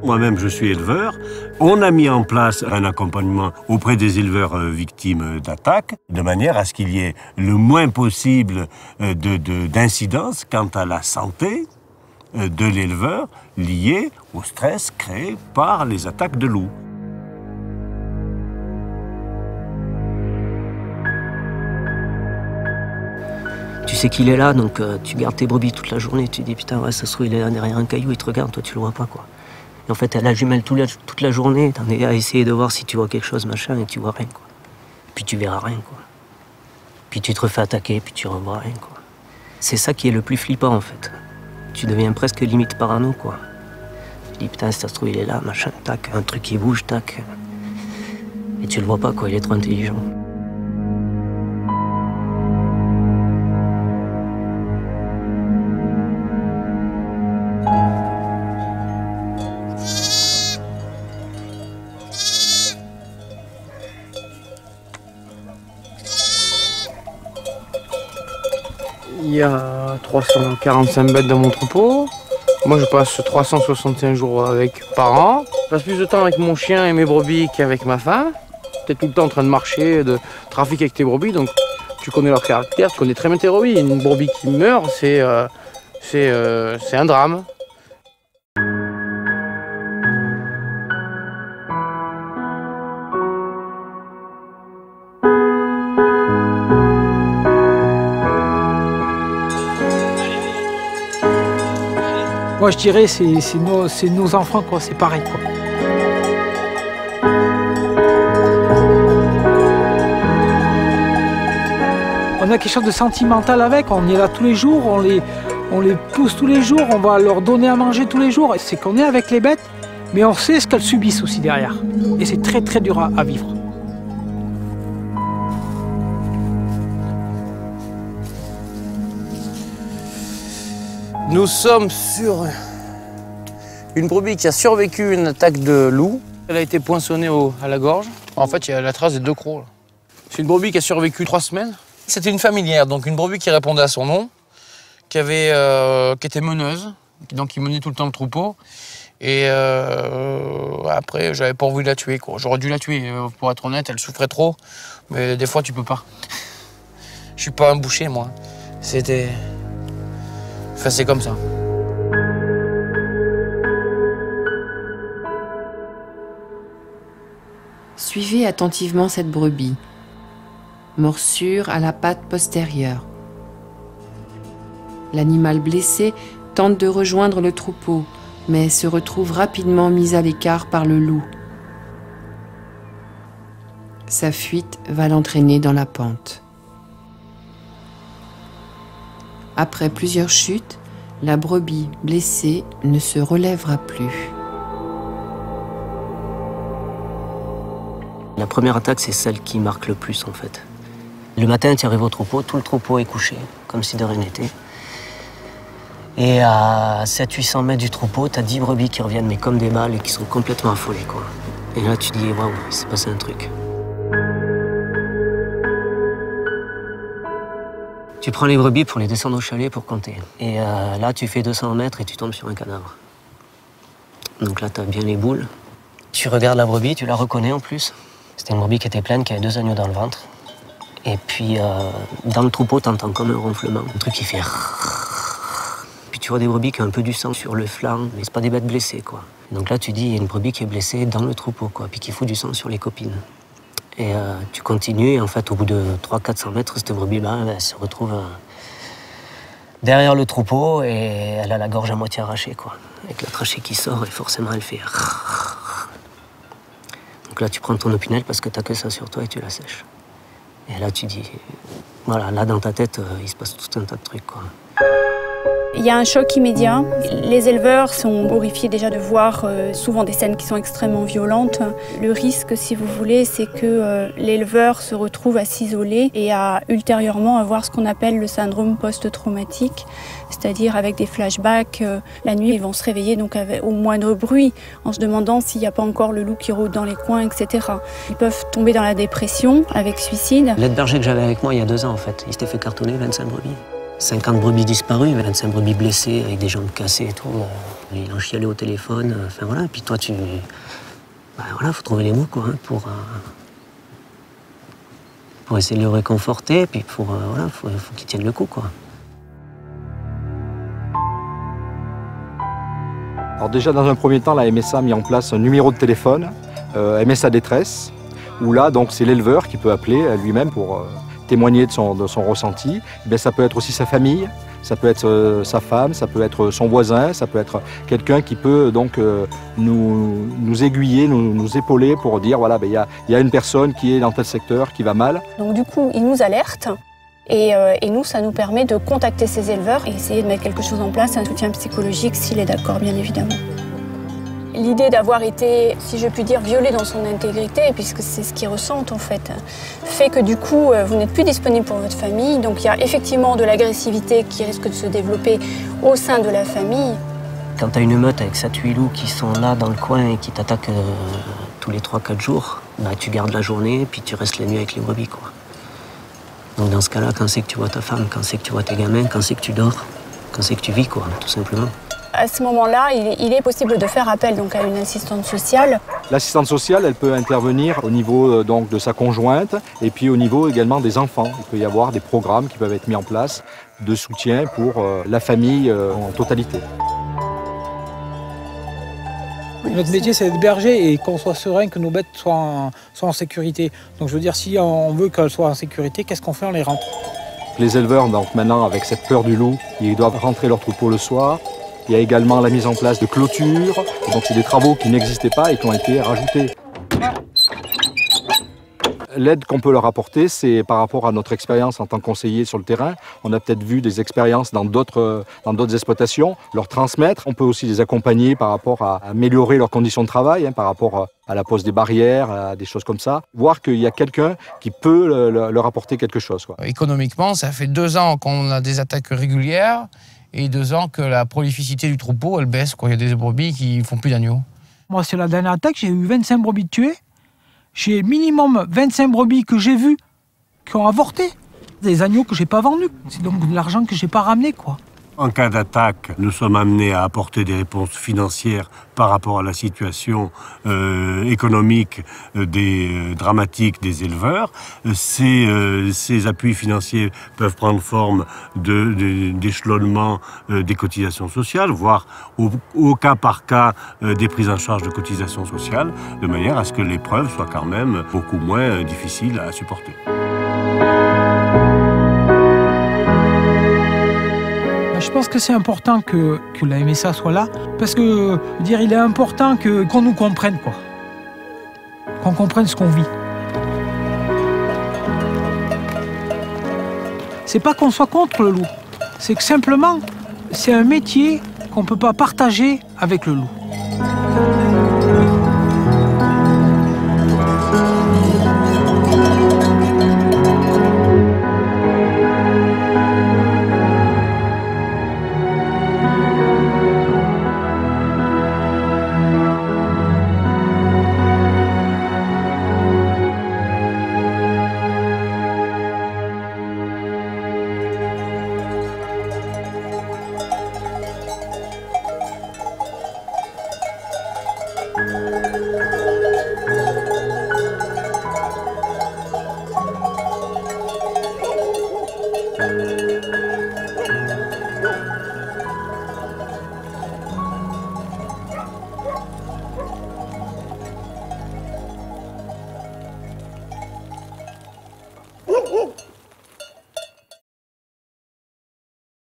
Moi-même, je suis éleveur. On a mis en place un accompagnement auprès des éleveurs victimes d'attaques, de manière à ce qu'il y ait le moins possible d'incidence quant à la santé de l'éleveur liée au stress créé par les attaques de loups. Tu sais qu'il est là, donc tu gardes tes brebis toute la journée. Tu dis putain, ouais, ça se trouve, il est là derrière un caillou, il te regarde, toi tu le vois pas, quoi. Et en fait, elle a la jumelle toute la journée, t'en es à essayer de voir si tu vois quelque chose, machin, et tu vois rien, quoi. Puis tu verras rien, quoi. Puis tu te refais attaquer, puis tu revois rien, quoi. C'est ça qui est le plus flippant, en fait. Tu deviens presque limite parano, quoi. Tu dis putain, si ça se trouve, il est là, machin, tac, un truc qui bouge, tac. Et tu le vois pas, quoi, il est trop intelligent. Il y a 345 bêtes dans mon troupeau. Moi, je passe 365 jours par an. Je passe plus de temps avec mon chien et mes brebis qu'avec ma femme. Tu es tout le temps en train de marcher, de trafiquer avec tes brebis, donc tu connais leur caractère, tu connais très bien tes brebis. Une brebis qui meurt, c'est un drame. Moi je dirais c'est nos enfants, quoi, c'est pareil, quoi. On a quelque chose de sentimental avec, on est là tous les jours, on les pousse tous les jours, on va leur donner à manger tous les jours. C'est qu'on est avec les bêtes, mais on sait ce qu'elles subissent aussi derrière. Et c'est très très dur à vivre. Nous sommes sur une brebis qui a survécu une attaque de loup. Elle a été poinçonnée à la gorge. En fait, il y a la trace des 2 crocs. C'est une brebis qui a survécu 3 semaines. C'était une familière, donc une brebis qui répondait à son nom, qui était meneuse, donc qui menait tout le temps le troupeau. Et après, j'avais pas envie de la tuer, quoi. J'aurais dû la tuer, pour être honnête, elle souffrait trop. Mais des fois, tu peux pas. Je suis pas un boucher, moi. C'était... Enfin, c'est comme ça. Suivez attentivement cette brebis. Morsure à la patte postérieure. L'animal blessé tente de rejoindre le troupeau, mais se retrouve rapidement mis à l'écart par le loup. Sa fuite va l'entraîner dans la pente. Après plusieurs chutes, la brebis blessée ne se relèvera plus. La première attaque, c'est celle qui marque le plus, en fait. Le matin, tu arrives au troupeau, tout le troupeau est couché, comme si de rien n'était. Et à 700-800 mètres du troupeau, tu as 10 brebis qui reviennent, mais comme des balles, et qui sont complètement affolées, quoi. Et là, tu dis, waouh, il s'est passé un truc. Tu prends les brebis pour les descendre au chalet pour compter. Et là, tu fais 200 mètres et tu tombes sur un cadavre. Donc là, tu as bien les boules. Tu regardes la brebis, tu la reconnais en plus. C'était une brebis qui était pleine, qui avait 2 agneaux dans le ventre. Et puis, dans le troupeau, tu entends comme un ronflement, un truc qui fait... Puis tu vois des brebis qui ont un peu du sang sur le flanc, mais c'est pas des bêtes blessées, quoi. Donc là, tu dis, il y a une brebis qui est blessée dans le troupeau, quoi, puis qui fout du sang sur les copines. Et tu continues, et en fait, au bout de 300-400 mètres, cette brebis-là, elle se retrouve derrière le troupeau, et elle a la gorge à moitié arrachée, quoi. Avec la trachée qui sort, et forcément, elle fait... Donc là, tu prends ton opinel parce que t'as que ça sur toi, et tu la sèches. Et là, tu dis... Voilà, là, dans ta tête, il se passe tout un tas de trucs, quoi. Il y a un choc immédiat. Les éleveurs sont horrifiés déjà de voir souvent des scènes qui sont extrêmement violentes. Le risque, si vous voulez, c'est que l'éleveur se retrouve à s'isoler et à ultérieurement avoir ce qu'on appelle le syndrome post-traumatique, c'est-à-dire avec des flashbacks. La nuit, ils vont se réveiller donc au moindre bruit, en se demandant s'il n'y a pas encore le loup qui rôde dans les coins, etc. Ils peuvent tomber dans la dépression avec suicide. L'aide berger que j'avais avec moi il y a 2 ans, en fait, il s'était fait cartonner 25 brebis. 50 brebis disparues, 25 brebis blessées avec des jambes cassées et tout. Il en chialait au téléphone, enfin voilà. Et puis toi, voilà, faut trouver les mots quoi, hein, pour essayer de le réconforter, puis voilà, faut qu'il tienne le coup quoi. Alors déjà, dans un premier temps, la MSA a mis en place un numéro de téléphone, MSA Détresse, où là, donc, c'est l'éleveur qui peut appeler lui-même pour témoigner de son ressenti. Et bien, ça peut être aussi sa famille, ça peut être sa femme, ça peut être son voisin, ça peut être quelqu'un qui peut donc nous aiguiller, nous épauler pour dire voilà, il y a une personne qui est dans tel secteur qui va mal. Donc du coup, il nous alerte. Et nous, ça nous permet de contacter ces éleveurs et essayer de mettre quelque chose en place, un soutien psychologique s'il est d'accord, bien évidemment. L'idée d'avoir été, si je puis dire, violé dans son intégrité, puisque c'est ce qu'ils ressentent en fait, fait que du coup, vous n'êtes plus disponible pour votre famille. Donc il y a effectivement de l'agressivité qui risque de se développer au sein de la famille. Quand tu as une meute avec 7-8 loups qui sont là dans le coin et qui t'attaquent tous les 3-4 jours, bah, tu gardes la journée et puis tu restes la nuit avec les brebis quoi. Donc dans ce cas-là, quand c'est que tu vois ta femme, quand c'est que tu vois tes gamins, quand c'est que tu dors, quand c'est que tu vis, quoi, tout simplement. À ce moment-là, il est possible de faire appel donc, à une assistante sociale. L'assistante sociale, elle peut intervenir au niveau donc, de sa conjointe et puis au niveau également des enfants. Il peut y avoir des programmes qui peuvent être mis en place de soutien pour la famille en totalité. Notre métier, c'est d'être berger et qu'on soit serein, que nos bêtes soient en sécurité. Donc je veux dire, si on veut qu'elles soient en sécurité, qu'est-ce qu'on fait? On les rentre. Les éleveurs, donc maintenant, avec cette peur du loup, ils doivent rentrer leur troupeau le soir. Il y a également la mise en place de clôtures. Donc c'est des travaux qui n'existaient pas et qui ont été rajoutés. L'aide qu'on peut leur apporter, c'est par rapport à notre expérience en tant que conseiller sur le terrain. On a peut-être vu des expériences dans d'autres exploitations, leur transmettre. On peut aussi les accompagner par rapport à améliorer leurs conditions de travail, par rapport à la pose des barrières, à des choses comme ça. Voir qu'il y a quelqu'un qui peut leur apporter quelque chose, quoi. Économiquement, ça fait 2 ans qu'on a des attaques régulières et 2 ans que la prolificité du troupeau, elle baisse. Il y a des brebis qui ne font plus d'agneaux. Moi, c'est la dernière attaque, j'ai eu 25 brebis tuées. J'ai minimum 25 brebis que j'ai vues qui ont avorté. Des agneaux que j'ai pas vendus. C'est donc de l'argent que j'ai pas ramené, quoi. En cas d'attaque, nous sommes amenés à apporter des réponses financières par rapport à la situation économique dramatique des éleveurs. Ces appuis financiers peuvent prendre forme d'échelonnement des cotisations sociales, voire au cas par cas des prises en charge de cotisations sociales, de manière à ce que l'épreuve soit quand même beaucoup moins difficile à supporter. Je pense que c'est important que la MSA soit là, parce que il est important qu'on nous comprenne, quoi. Qu'on comprenne ce qu'on vit. C'est pas qu'on soit contre le loup, c'est que simplement, c'est un métier qu'on peut pas partager avec le loup.